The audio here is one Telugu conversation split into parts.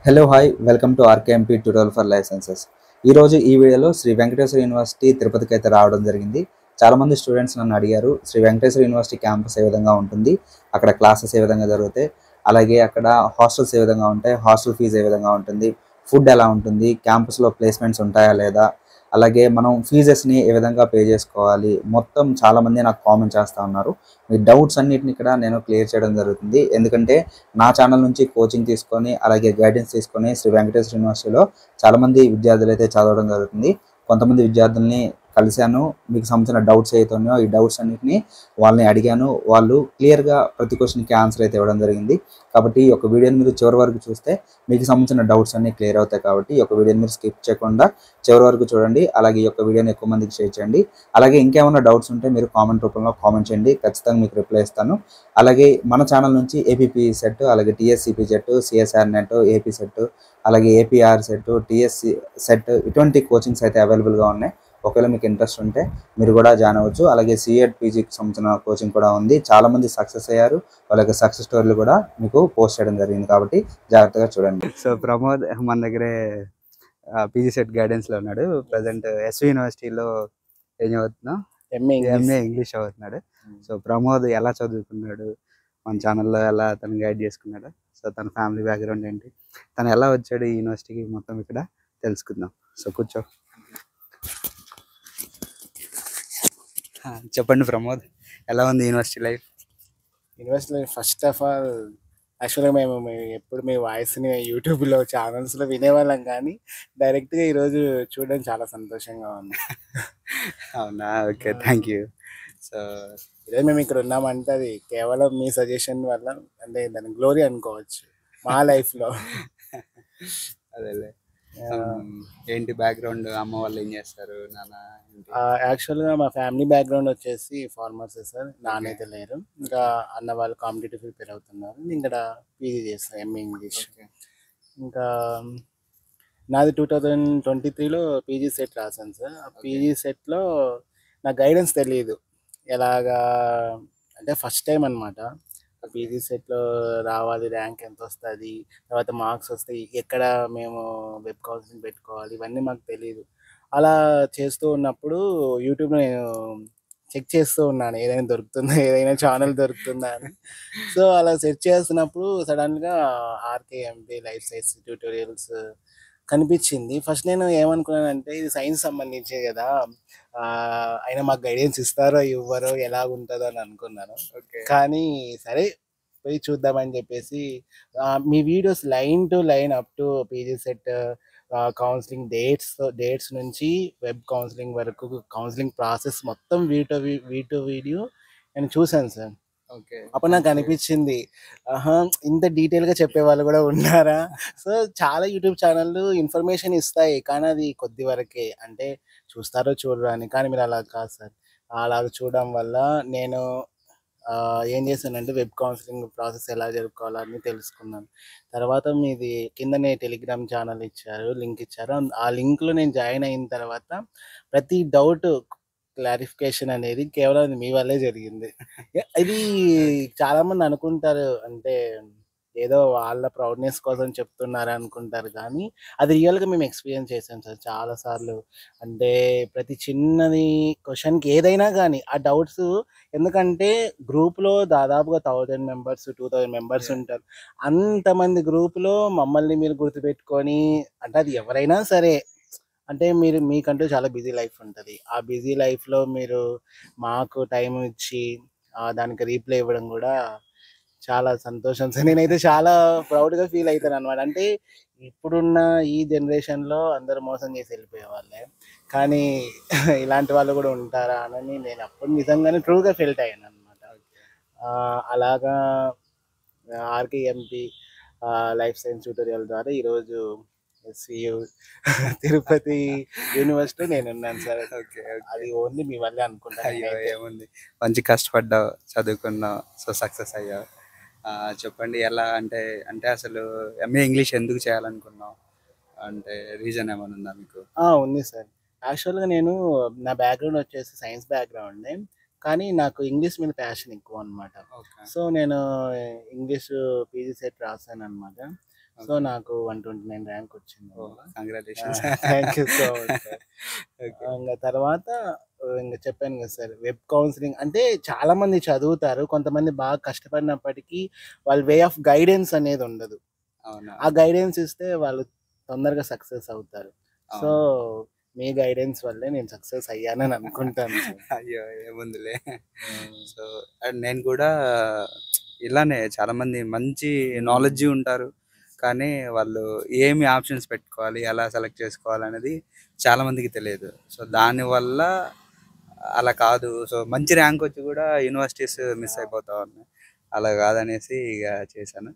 Hello hi welcome to RKMP tutorial for life sciences. ఈరోజు ఈ వీడియోలో శ్రీ వెంకటేశ్వర యూనివర్సిటీ తిరుపతికి అయితే రావడం జరిగింది. చాలామంది స్టూడెంట్స్ నన్ను అడిగారు, శ్రీ వెంకటేశ్వర యూనివర్సిటీ క్యాంపస్ ఏ విధంగా ఉంటుంది, అక్కడ క్లాసెస్ ఏ విధంగా జరుగుతాయి, అలాగే అక్కడ హాస్టల్స్ ఏ విధంగా ఉంటాయి, హాస్టల్ ఫీజు ఏ విధంగా ఉంటుంది, ఫుడ్ ఎలా ఉంటుంది, క్యాంపస్లో ప్లేస్మెంట్స్ ఉంటాయా లేదా, అలాగే మనం ఫీజెస్ని ఏ విధంగా పే చేసుకోవాలి, మొత్తం చాలామంది నాకు కామెంట్ చేస్తూ ఉన్నారు. మీ డౌట్స్ అన్నిటిని ఇక్కడ నేను క్లియర్ చేయడం జరుగుతుంది. ఎందుకంటే నా ఛానల్ నుంచి కోచింగ్ తీసుకొని అలాగే గైడెన్స్ తీసుకొని శ్రీ వెంకటేశ్వర యూనివర్సిటీలో చాలామంది విద్యార్థులు అయితే చదవడం జరుగుతుంది. కొంతమంది విద్యార్థుల్ని కలిశాను, మీకు సంబంధించిన డౌట్స్ అయితే ఉన్నాయో ఈ డౌట్స్ అన్నిటిని వాళ్ళని అడిగాను. వాళ్ళు క్లియర్గా ప్రతి క్వశ్చన్కి ఆన్సర్ అయితే ఇవ్వడం జరిగింది. కాబట్టి ఈ యొక్క వీడియోని మీరు చివరి వరకు చూస్తే మీకు సంబంధించిన డౌట్స్ అన్ని క్లియర్ అవుతాయి. కాబట్టి ఈ యొక్క వీడియోని మీరు స్కిప్ చేయకుండా చివరి వరకు చూడండి. అలాగే ఈ యొక్క వీడియోని ఎక్కువ మందికి షేర్ చేయండి. అలాగే ఇంకేమైనా డౌట్స్ ఉంటే మీరు కామెంట్ రూపంలో కామెంట్ చేయండి, ఖచ్చితంగా మీకు రిప్లై ఇస్తాను. అలాగే మన ఛానల్ నుంచి ఏపీపీ సెట్, అలాగే TSCP set, CSR net, AP set, అలాగే ఏపీఆర్ సెట్, టీఎస్సీ సెట్ ఇటువంటి కోచింగ్స్ అయితే అవైలబుల్గా ఉన్నాయి. ఒకవేళ మీకు ఇంట్రెస్ట్ ఉంటే మీరు కూడా జాయిన్ అవ్వచ్చు. అలాగే సిఎడ్ పీజీకి సంబంధించిన కోచింగ్ కూడా ఉంది. చాలామంది సక్సెస్ అయ్యారు, వాళ్ళ యొక్క సక్సెస్ స్టోరీలు కూడా మీకు పోస్ట్ చేయడం జరిగింది. కాబట్టి జాగ్రత్తగా చూడండి. సో ప్రమోద్ మన దగ్గరే పీజీ సెట్ గైడెన్స్లో ఉన్నాడు. ప్రజెంట్ ఎస్వి యూనివర్సిటీలో ఏం చదువుతున్నావు? ఎంఏ ఇంగ్లీష్ చదువుతున్నాడు. సో ప్రమోద్ ఎలా చదువుకున్నాడు, మన ఛానల్లో ఎలా తను గైడ్ చేసుకున్నాడు, సో తన ఫ్యామిలీ బ్యాక్గ్రౌండ్ ఏంటి, తను ఎలా వచ్చాడు ఈ యూనివర్సిటీకి, మొత్తం ఇక్కడ తెలుసుకుందాం. సో కూర్చో. చెప్పండి ప్రమోద్, ఎలా ఉంది యూనివర్సిటీ లైఫ్? యూనివర్సిటీలో ఫస్ట్ ఆఫ్ ఆల్ యాక్చువల్గా మేము ఎప్పుడు మీ వాయిస్ని యూట్యూబ్లో ఛానల్స్లో వినేవాళ్ళం, కానీ డైరెక్ట్గా ఈరోజు చూడడం చాలా సంతోషంగా ఉంది. అవునా, ఓకే, థ్యాంక్ యూ. సో ఈరోజు మేము ఇక్కడ ఉన్నామంటే అది కేవలం మీ సజెషన్ వల్ల, అంటే దాని గ్లోరీ అనుకోవచ్చు మా లైఫ్లో. అదేలే. ఏంటి బ్యాక్గ్రౌండ్, అమ్మ వాళ్ళు ఏం చేస్తారు, నాన్న ఏంటి? యాక్చువల్గా మా ఫ్యామిలీ బ్యాక్గ్రౌండ్ వచ్చేసి ఫార్మర్సే సార్. నాన్న అయితే లేరు, ఇంకా అన్న వాళ్ళు కాంపిటేటివ్ ప్రిపేర్ అవుతున్నారు. నేను ఇక్కడ పీజీ చేస్తాను, ఎంఏ ఇంగ్లీష్. ఇంకా నాది 2023లో పీజీ సెట్ రాశాను సార్. ఆ పీజీ సెట్లో నాకు గైడెన్స్ తెలియదు ఎలాగా, అంటే ఫస్ట్ టైం అనమాట. పీజీ సెట్లో రావాలి, ర్యాంక్ ఎంత వస్తుంది, తర్వాత మార్క్స్ వస్తాయి, ఎక్కడ మేము వెబ్ కౌన్సిలింగ్ పెట్టుకోవాలి, ఇవన్నీ మాకు తెలియదు. అలా చేస్తూ ఉన్నప్పుడు యూట్యూబ్లో నేను చెక్ చేస్తూ ఉన్నాను, ఏదైనా దొరుకుతుందా, ఏదైనా ఛానల్ దొరుకుతుందా అని. సో అలా సెర్చ్ చేస్తున్నప్పుడు సడన్గా ఆర్కేఎంపీ లైఫ్ సైన్స్ ట్యూటోరియల్స్ కనిపించింది. ఫస్ట్ నేను ఏమనుకున్నానంటే ఇది సైన్స్ సంబంధించే కదా, అయినా మాకు గైడెన్స్ ఇస్తారో ఇవ్వరో ఎలాగుంటుందో అని అనుకున్నాను. కానీ సరే పోయి చూద్దామని చెప్పేసి మీ videos line to line up to PG set counselling dates నుంచి వెబ్ కౌన్సిలింగ్ వరకు కౌన్సిలింగ్ ప్రాసెస్ మొత్తం వీడియో నేను చూశాను సార్. ఓకే, అప్పుడు నాకు అనిపించింది, ఆహా, ఇంత డీటెయిల్గా చెప్పే వాళ్ళు కూడా ఉన్నారా. సో చాలా యూట్యూబ్ ఛానళ్ళు ఇన్ఫర్మేషన్ ఇస్తాయి, కానీ అది కొద్ది వరకే, అంటే చూస్తారో చూడరో అని. కానీ మీరు అలా కాదు సార్. అలా చూడడం వల్ల నేను ఏం చేశానంటే వెబ్ కౌన్సిలింగ్ ప్రాసెస్ ఎలా జరుపుకోవాలని తెలుసుకున్నాను. తర్వాత మీది కిందనే టెలిగ్రామ్ ఛానల్ ఇచ్చారు, లింక్ ఇచ్చారు. ఆ లింక్లో నేను జాయిన్ అయిన తర్వాత ప్రతి డౌట్ క్లారిఫికేషన్ అనేది కేవలం మీ వల్లే జరిగింది. ఇది చాలామంది అనుకుంటారు, అంటే ఏదో వాళ్ళ ప్రౌడ్నెస్ కోసం చెప్తున్నారు అనుకుంటారు, కానీ అది రియల్గా మేము ఎక్స్పీరియన్స్ చేసాం సార్ చాలాసార్లు. అంటే ప్రతి చిన్నది క్వశ్చన్కి ఏదైనా కానీ ఆ డౌట్స్, ఎందుకంటే గ్రూప్లో దాదాపుగా 1000 మెంబర్స్ 2000 మెంబర్స్ ఉంటారు. అంతమంది గ్రూప్లో మమ్మల్ని మీరు గుర్తుపెట్టుకొని, అంటే అది ఎవరైనా సరే, అంటే మీకంటూ చాలా బిజీ లైఫ్ ఉంటుంది. ఆ బిజీ లైఫ్లో మీరు మాకు టైం ఇచ్చి దానికి రీప్లై ఇవ్వడం కూడా చాలా సంతోషం సార్. నేనైతే చాలా ప్రౌడ్గా ఫీల్ అవుతాను అనమాట. అంటే ఇప్పుడున్న ఈ జనరేషన్లో అందరూ మోసం చేసి వెళ్ళిపోయే వాళ్ళే, కానీ ఇలాంటి వాళ్ళు కూడా ఉంటారా అని నేను అప్పుడు నిజంగానే ట్రూగా ఫీల్ అయ్యాను అనమాట. అలాగా ఆర్కేఎంపీ లైఫ్ సైన్స్ ట్యూటోరియల్ ద్వారా ఈరోజు ఎస్వియు తిరుపతి యూనివర్సిటీ నేను ఉన్నాను సార్. ఓకే, అది ఓన్లీ మీ వల్లే అనుకుంటాను. అయ్యో ఏముంది, మంచి కష్టపడ్డావు, చదువుకున్నావు, సో సక్సెస్ అయ్యావు. చెప్పండి ఎలా, అంటే అంటే అసలు ఎంఏ ఇంగ్లీష్ ఎందుకు చేయాలనుకున్నావు, అంటే రీజన్ ఏమైనా ఉందా మీకు? ఉంది సార్. యాక్చువల్గా నేను నా బ్యాక్గ్రౌండ్ వచ్చేసి సైన్స్ బ్యాక్గ్రౌండే, కానీ నాకు ఇంగ్లీష్ మీద ప్యాషన్ ఎక్కువ అనమాట. ఓకే, సో నేను ఇంగ్లీష్ పీజీ సెట్ రాశాను అనమాట. సో నాకు 129 ర్యాంక్ వచ్చింది. Congratulations. Thank you so much sir. Okay. ఇంకా తర్వాత ఇంకా చెప్పాను కదా సార్, వెబ్ కౌన్సిలింగ్ అంటే చాలా మంది చదువుతారు, కొంతమంది బాగా కష్టపడినప్పటికీ వాళ్ళ వే ఆఫ్ గైడెన్స్ అనేది ఉండదు. అవునా? ఆ గైడెన్స్ ఇస్తే వాళ్ళు తొందరగా సక్సెస్ అవుతారు. సో అవును. మీ గైడెన్స్ వల్లే నేను సక్సెస్ అయ్యానని అనుకుంటాను సార్. అయ్యో! ఏముందిలే. సో నేను కూడా ఇలానే చాలామంది మంచి నాలెడ్జీ ఉంటారు. కానీ వాళ్ళు ఏమి ఆప్షన్స్ పెట్టుకోవాలి, ఎలా సెలెక్ట్ చేసుకోవాలనేది చాలామందికి తెలియదు. సో దానివల్ల అలా కాదు. సో మంచి ర్యాంక్ వచ్చి కూడా యూనివర్సిటీస్ మిస్ అయిపోతా ఉన్నాయి. అలా కాదనేసి ఇక చేశాను.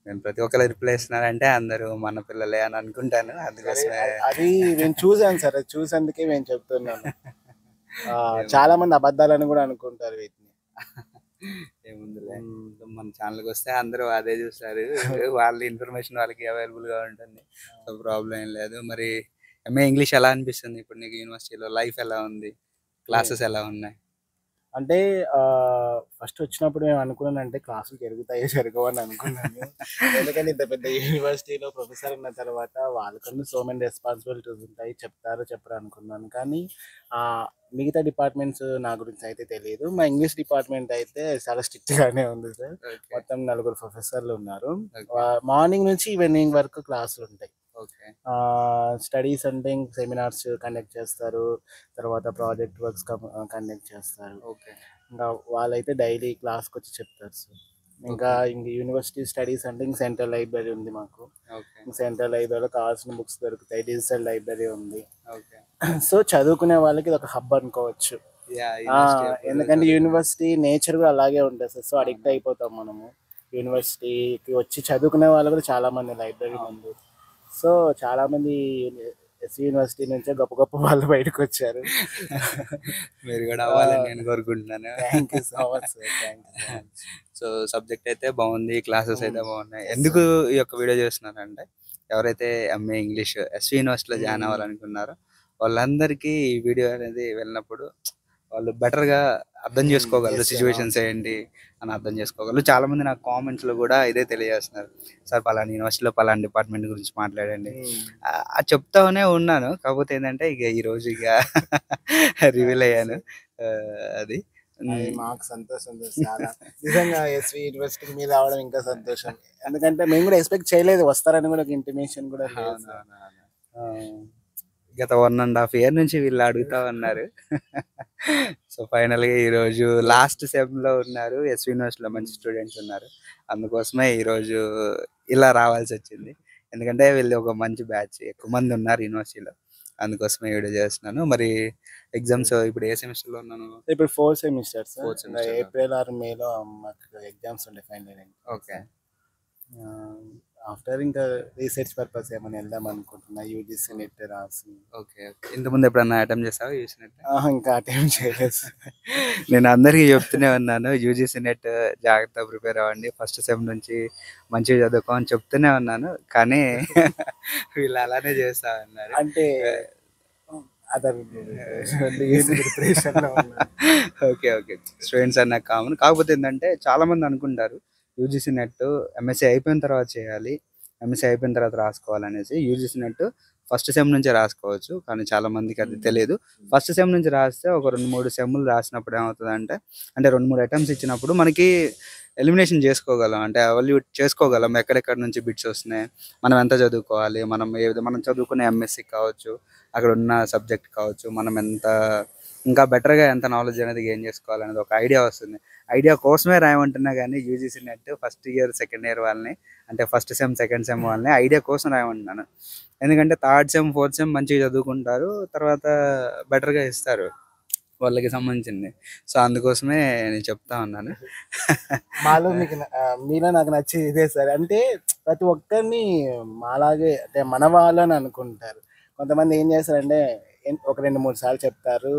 నేను ప్రతి ఒక్కరు రిప్లై ఇస్తున్నారంటే అందరూ మన పిల్లలే అని అనుకుంటాను. అందుకోసమే అది నేను చూసాను సార్, అది చూసేందుకే నేను చెప్తున్నాను. చాలా మంది అబద్ధాలని కూడా అనుకుంటారు వీటిని. ఏముందిలే, మన ఛానల్కి వస్తే అందరూ అదే చూస్తారు. వాళ్ళ ఇన్ఫర్మేషన్ వాళ్ళకి అవైలబుల్గా ఉంటుంది. సో ప్రాబ్లం ఏం లేదు. మరి ఎంఏ ఇంగ్లీష్ ఎలా అనిపిస్తుంది ఇప్పుడు నీకు? యూనివర్సిటీలో లైఫ్ ఎలా ఉంది? క్లాసెస్ ఎలా ఉన్నాయి? అంటే ఫస్ట్ వచ్చినప్పుడు మేము అనుకున్నానంటే క్లాసులు జరుగుతాయో జరగవు అని అనుకున్నాను. ఎందుకంటే ఇంత పెద్ద యూనివర్సిటీలో ప్రొఫెసర్ ఉన్న తర్వాత వాళ్ళకన్నా సో మెనీ రెస్పాన్సిబిలిటీస్ ఉంటాయి, చెప్తారో చెప్పరు అనుకున్నాను. కానీ మిగతా డిపార్ట్మెంట్స్ నా గురించి అయితే తెలియదు. మా ఇంగ్లీష్ డిపార్ట్మెంట్ అయితే చాలా స్ట్రిక్ట్గానే ఉంది సార్. మొత్తం 4 ప్రొఫెసర్లు ఉన్నారు. మార్నింగ్ నుంచి ఈవినింగ్ వరకు క్లాసులు ఉంటాయి. స్టడీస్ అంటే సెమినార్స్ కండక్ట్ చేస్తారు, తర్వాత ప్రాజెక్ట్ వర్క్స్ కండక్ట్ చేస్తారు. ఇంకా వాళ్ళైతే డైలీ క్లాస్కి వచ్చి చెప్తారు సార్. ఇంకా యూనివర్సిటీ స్టడీస్ అంటే ఇంక సెంట్రల్ లైబ్రరీ ఉంది మాకు. సెంట్రల్ లైబ్రరీలో కావాల్సిన బుక్స్ దొరుకుతాయి, డిజిటల్ లైబ్రరీ ఉంది. సో చదువుకునే వాళ్ళకి ఇది ఒక హబ్ అనుకోవచ్చు. ఎందుకంటే యూనివర్సిటీ నేచర్ కూడా అలాగే ఉంటుంది సార్. సో అడిక్ట్ అయిపోతాం మనము. యూనివర్సిటీకి వచ్చి చదువుకునే వాళ్ళు కూడా చాలా మంది లైబ్రరీ ముందు. సో చాలా మంది ఎస్వి యూనివర్సిటీ నుంచే గొప్ప గొప్ప వాళ్ళు బయటకు వచ్చారు. మీరు కూడా అవ్వాలని నేను కోరుకుంటున్నాను. Thank you so much sir, thank you so much. So subject అయితే బాగుంది, క్లాసెస్ అయితే బాగున్నాయి. ఎందుకు ఈ యొక్క వీడియో చేస్తున్నారంటే, ఎవరైతే ఎంఏ ఇంగ్లీష్ ఎస్వి యూనివర్సిటీలో జాయిన్ అవ్వాలనుకున్నారో వాళ్ళందరికీ ఈ వీడియో అనేది వెళ్ళినప్పుడు వాళ్ళు బెటర్గా అర్థం చేసుకోగలరు, సిచ్యువేషన్స్ ఏంటి అని అర్థం చేసుకోగలరు. చాలా మంది నాకు కామెంట్స్లో కూడా ఇదే తెలియజేస్తున్నారు, సార్ పలానా యూనివర్సిటీలో పలానా డిపార్ట్మెంట్ గురించి మాట్లాడండి. అది చెప్తానే ఉన్నాను, కాకపోతే ఏంటంటే ఇక ఈరోజు ఇక రివీల్ అయ్యాను. అది మాకు సంతోషం చాలా, నిజంగా ఎస్వి యూనివర్సిటీకి మీరు రావడం ఇంకా సంతోషం. ఎందుకంటే మేము కూడా ఎక్స్పెక్ట్ చేయలేదు వస్తారని, కూడా ఒక ఇంటిమేషన్ కూడా లేదు. గత 1.5 year నుంచి వీళ్ళు అడుగుతా ఉన్నారు. సో ఫైనల్గా ఈరోజు లాస్ట్ సెమ్లో ఉన్నారు, ఎస్వి యూనివర్సిటీలో మంచి స్టూడెంట్స్ ఉన్నారు. అందుకోసమే ఈరోజు ఇలా రావాల్సి వచ్చింది. ఎందుకంటే వీళ్ళు ఒక మంచి బ్యాచ్, ఎక్కువ మంది ఉన్నారు యూనివర్సిటీలో. అందుకోసమే వీడియో చేస్తున్నాను. మరి ఎగ్జామ్స్ ఇప్పుడు ఏ సెమిస్టర్లో ఉన్నాను? ఇప్పుడు 4th సెమిస్టర్స్. ఏప్రిల్ ఆర్ మేలో మాకు ఎగ్జామ్స్ ఉండే ఫైనల్. ఓకే. ఆఫ్టర్ ఇంకా రీసెర్చ్ పర్పస్ ఏమైనా వెళ్దాం అనుకుంటున్నా, యూజీసీ నెట్ రాసి. ఓకే. ఇంతకుముందు ఎప్పుడన్నా అటెంప్ట్ చేసావా యూజీసీ నెట్? ఇంకా అటెంప్ట్ చేయలేదు. నేను అందరికీ చెప్తూనే ఉన్నాను, యూజీసీ నెట్ జాగ్రత్తగా ప్రిపేర్ అవ్వండి, ఫస్ట్ సెమ్ నుంచి మంచిగా చదువుకో అని చెప్తూనే ఉన్నాను. కానీ వీళ్ళు అలానే చేస్తా ఉన్నారు. అంటే ఓకే ఓకే, స్టూడెంట్స్ అన్న కామన్. కాకపోతే ఏంటంటే చాలామంది అనుకుంటారు యూజీసీ నెట్ ఎంఎస్సీ అయిపోయిన తర్వాత చేయాలి, ఎంఎస్సీ అయిపోయిన తర్వాత రాసుకోవాలనేసి. యూజీసీ నెట్ ఫస్ట్ సెమ్ నుంచే రాసుకోవచ్చు, కానీ చాలామందికి అది తెలియదు. ఫస్ట్ సెమ్ నుంచి రాస్తే ఒక 2-3 సెమ్లు రాసినప్పుడు ఏమవుతుందంటే, అంటే 2-3 అటెంప్ట్స్ ఇచ్చినప్పుడు మనకి ఎలిమినేషన్ చేసుకోగలం, అంటే ఎవాల్యూట్ చేసుకోగలం ఎక్కడెక్కడ నుంచి బిట్స్ వస్తున్నాయి, మనం ఎంత చదువుకోవాలి, మనం మనం చదువుకునే ఎంఎస్సీ కావచ్చు, అక్కడ ఉన్న సబ్జెక్ట్ కావచ్చు, మనం ఎంత ఇంకా బెటర్గా ఎంత నాలెడ్జ్ అనేది గెయిన్ చేసుకోవాలనేది ఒక ఐడియా వస్తుంది. ఐడియా కోసమే రాయమంటున్నా కానీ UGC net first year second year వాళ్ళని, అంటే ఫస్ట్ సెమ్ సెకండ్ సెమ్ వాళ్ళని ఐడియా కోసం రాయమంటున్నాను. ఎందుకంటే థర్డ్ సెమ్ ఫోర్త్ సెమ్ మంచిగా చదువుకుంటారు, తర్వాత బెటర్గా ఇస్తారు వాళ్ళకి సంబంధించింది. సో అందుకోసమే నేను చెప్తా ఉన్నాను. మాలో మీకు మీలో నాకు నచ్చేది ఇదే సార్. అంటే ప్రతి ఒక్కరిని మాలాగే, అంటే మన వాళ్ళని అనుకుంటారు. కొంతమంది ఏం చేస్తారంటే ఒక 2-3 సార్లు చెప్తారు,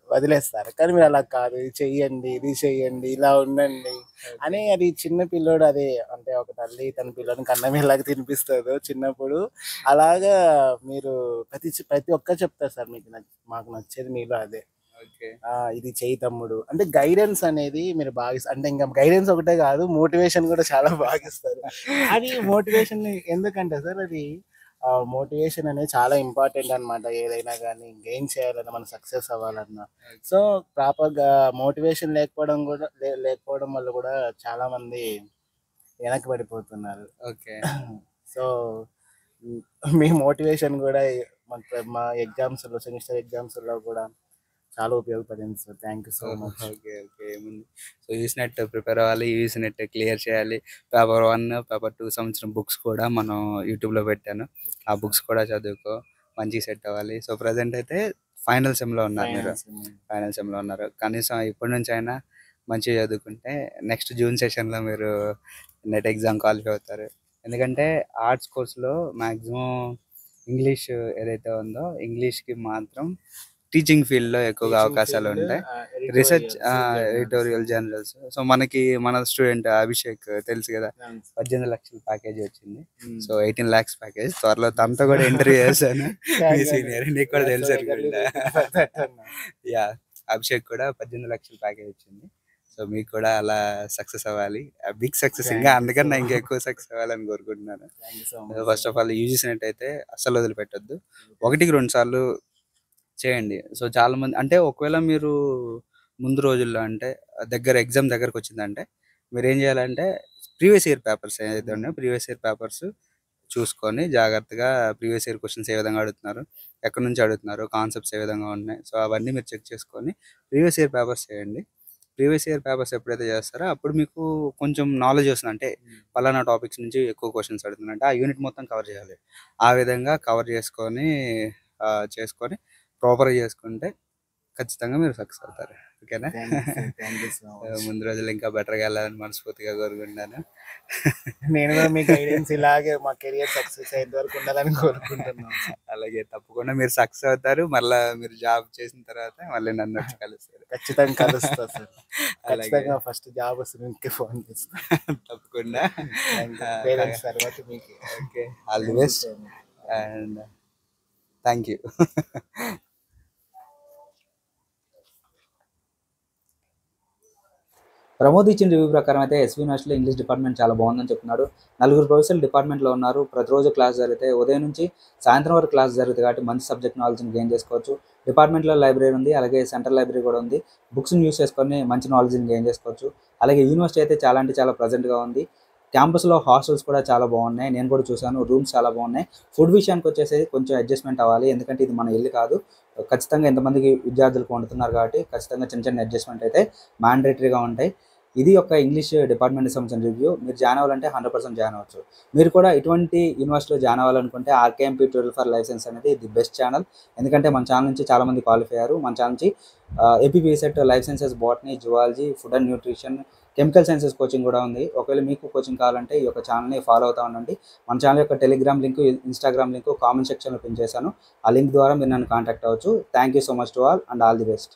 వదిలేస్తారు. కానీ మీరు అలా కాదు, ఇది చెయ్యండి, ఇది చెయ్యండి, ఇలా ఉండండి అని. అది చిన్న పిల్లోడు, అదే అంటే ఒక తల్లి తన పిల్లోని కన్నం ఎలాగ తినిపిస్తుందో చిన్నప్పుడు, అలాగా మీరు ప్రతి ఒక్కరు చెప్తారు సార్. మాకు నచ్చేది మీలో అదే. ఓకే. ఇది చెయ్యి తమ్ముడు అంటే గైడెన్స్ అనేది మీరు బాగా అంటే ఇంకా గైడెన్స్ ఒకటే కాదు, మోటివేషన్ కూడా చాలా బాగా ఇస్తారు. అది మోటివేషన్ ఎందుకంటే సార్ అది మోటివేషన్ అనేది చాలా ఇంపార్టెంట్ అన్నమాట. ఏదైనా కానీ గెయిన్ చేయాలన్నా, మనం సక్సెస్ అవ్వాలన్నా. సో ప్రాపర్గా మోటివేషన్ లేకపోవడం వల్ల కూడా చాలా మంది వెనక్కి పడిపోతున్నారు. ఓకే. సో మీ మోటివేషన్ కూడా మా ఎగ్జామ్స్లో, సెమిస్టర్ ఎగ్జామ్స్లో కూడా చాలా ఉపయోగపడింది sir. Thank you so much. Okay. Okay. ఏముంది. సో యూసీనెట్ ప్రిపేర్ అవ్వాలి. యూసీనెట్ క్లియర్ చేయాలి. పేపర్ 1, పేపర్ 2 సంవత్సరం బుక్స్ కూడా మనం యూట్యూబ్‌లో పెట్టాను. ఆ బుక్స్ కూడా చదువుకో. మంచిగా సెట్ అవ్వాలి. సో ప్రెజెంట్ అయితే ఫైనల్ సెమ్‌లో ఉన్నారు మీరు. ఫైనల్ సెమ్‌లో ఉన్నారు. కనీసం ఇప్పటి నుంచైనా మంచిగా చదువుకుంటే నెక్స్ట్ జూన్ సెషన్‌లో మీరు నెట్ ఎగ్జామ్ క్వాలిఫై అవుతారు. ఎందుకంటే ఆర్ట్స్ కోర్స్‌లో మాక్సిమం ఇంగ్లీష్ ఏదైతే ఉందో ఇంగ్లీష్‌కి మాత్రం టీచింగ్ ఫీల్డ్‌లో ఎక్కువగా అవకాశాలు ఉంటాయి. Research editorial journals. సో మన స్టూడెంట్ అభిషేక్ తెలుసు కదా, 18 లక్షల ప్యాకేజ్ వచ్చింది. So 18 lakhs package. త్వరలో తనతో కూడా ఇంటర్వ్యూ చేశాను. మీ సీనియర్, నీకు కూడా తెలుసు అనుకుంటా. యా, అభిషేక్ కూడా 18 లక్షల ప్యాకేజ్ వచ్చింది. సో మీకు కూడా అలా సక్సెస్ అవ్వాలి. బిగ్ సక్సెస్, ఇంకా అందుకన్నా ఇంకా ఎక్కువ సక్సెస్ అవ్వాలని కోరుకుంటున్నాను. First of all UG set అయితే అస్సలు వదిలిపెట్టద్దు. 1-2 సార్లు చేయండి. సో చాలా మంది అంటే ఒకవేళ మీరు ముందు రోజుల్లో అంటే ఎగ్జామ్ దగ్గరకు వచ్చిందంటే మీరు ఏం చేయాలంటే ప్రీవియస్ ఇయర్ పేపర్స్ ఏదైతే ఉన్నాయో ప్రీవియస్ ఇయర్ పేపర్స్ చూసుకొని జాగ్రత్తగా ప్రీవియస్ ఇయర్ క్వశ్చన్స్ ఏ విధంగా అడుగుతున్నారు, ఎక్కడి నుంచి అడుగుతున్నారు, కాన్సెప్ట్స్ ఏ విధంగా ఉన్నాయి, సో అవన్నీ మీరు చెక్ చేసుకొని ప్రీవియస్ ఇయర్ పేపర్స్ చేయండి. ప్రీవియస్ ఇయర్ పేపర్స్ ఎప్పుడైతే చేస్తారో అప్పుడు మీకు కొంచెం నాలెడ్జ్ వస్తుంది. అంటే పలానా టాపిక్స్ నుంచి ఎక్కువ క్వశ్చన్స్ అడుగుతున్నారంటే ఆ యూనిట్ మొత్తం కవర్ చేయాలి. ఆ విధంగా కవర్ చేసుకొని ప్రాపర్గా చేసుకుంటే ఖచ్చితంగా మీరు సక్సెస్ అవుతారు. ఓకేనా? ముందు రోజులు ఇంకా బెటర్గా వెళ్ళాలని మనస్ఫూర్తిగా కోరుకుంటున్నాను. నేను కూడా మీ గైడెన్స్ ఇలాగే మా కెరియర్ సక్సెస్ అయ్యేంత వరకు ఉండాలని కోరుకుంటున్నాను. అలాగే, తప్పకుండా మీరు సక్సెస్ అవుతారు. మళ్ళీ మీరు జాబ్ చేసిన తర్వాత మళ్ళీ నన్ను వచ్చి కలుస్తారు. ఖచ్చితంగా కలుస్తా సార్. ఖచ్చితంగా ఫస్ట్ జాబ్ వస్తుంది ఇంకే ఫోన్ చేస్తాను. తప్పకుండా. పేరెంట్స్ తర్వాత మీకు. Okay, all the best and thank you. Pramod ఇచ్చిన రివ్యూ ప్రకారం అయితే ఎస్వి యూనివర్సిటీలో ఇంగ్లీష్ డిపార్ట్మెంట్ చాలా బాగుందని చెప్తున్నాడు. 4 ప్రొఫెసర్లు డిపార్ట్మెంట్లో ఉన్నారు. ప్రతిరోజు క్లాస్ జరిగితే ఉదయం నుంచి సాయంత్రం వరకు క్లాస్ జరుగుతుంది కాబట్టి మంచి సబ్జెక్ట్ నాలెడ్జ్ని గెయిన్ చేసుకోవచ్చు. డిపార్ట్మెంట్లో లైబ్రరీ ఉంది, అలాగే సెంట్రల్ లైబ్రరీ కూడా ఉంది. బుక్స్ని యూస్ చేసుకొని మంచి నాలెడ్జ్ని గెయిన్ చేసుకోవచ్చు. అలాగే యూనివర్సిటీ అయితే చాలా అంటే చాలా ప్రజెంట్గా ఉంది. క్యాంపస్లో హాస్టల్స్ కూడా చాలా బాగున్నాయి, నేను కూడా చూశాను. రూమ్స్ చాలా బాగున్నాయి. ఫుడ్ విషయానికి వచ్చేసి కొంచెం అడ్జస్ట్మెంట్ అవ్వాలి, ఎందుకంటే ఇది మన ఇల్లు కాదు. ఖచ్చితంగా ఎంతమందికి విద్యార్థులకు వండుతున్నారు కాబట్టి ఖచ్చితంగా చిన్న చిన్న అడ్జస్ట్మెంట్ అయితే మ్యాండేటరీగా ఉంటాయి. ఇది ఒక ఇంగ్లీష్ డిపార్ట్మెంట్కి సంబంధించిన రివ్యూ. మీరు జాయిన్ అవ్వాలంటే 100% జాయిన్ అవ్వచ్చు. మీరు కూడా ఇటువంటి యూనివర్సిటీలో జాయిన్ అవ్వాలనుకుంటే RKMP tutorial for life science అనేది ది బెస్ట్ ఛానల్. ఎందుకంటే మన ఛానల్ నుంచి చాలామంది క్వాలిఫై అయ్యారు. మన ఛానల్ నుంచి APP set, life sciences, botany, zoology, food and nutrition, chemical sciences coaching కూడా ఉంది. ఒకవేళ మీకు కోచింగ్ కావాలంటే ఈ యొక్క ఛానల్ని ఫాలో అవుతూ ఉండండి. మన ఛానల్ యొక్క Telegram link, Instagram link comment సెక్షన్లో పిన్ చేశాను. ఆ లింక్ ద్వారా మీరు నన్ను కాంటాక్ట్ అవ్వచ్చు. Thank you so much to all and all the best.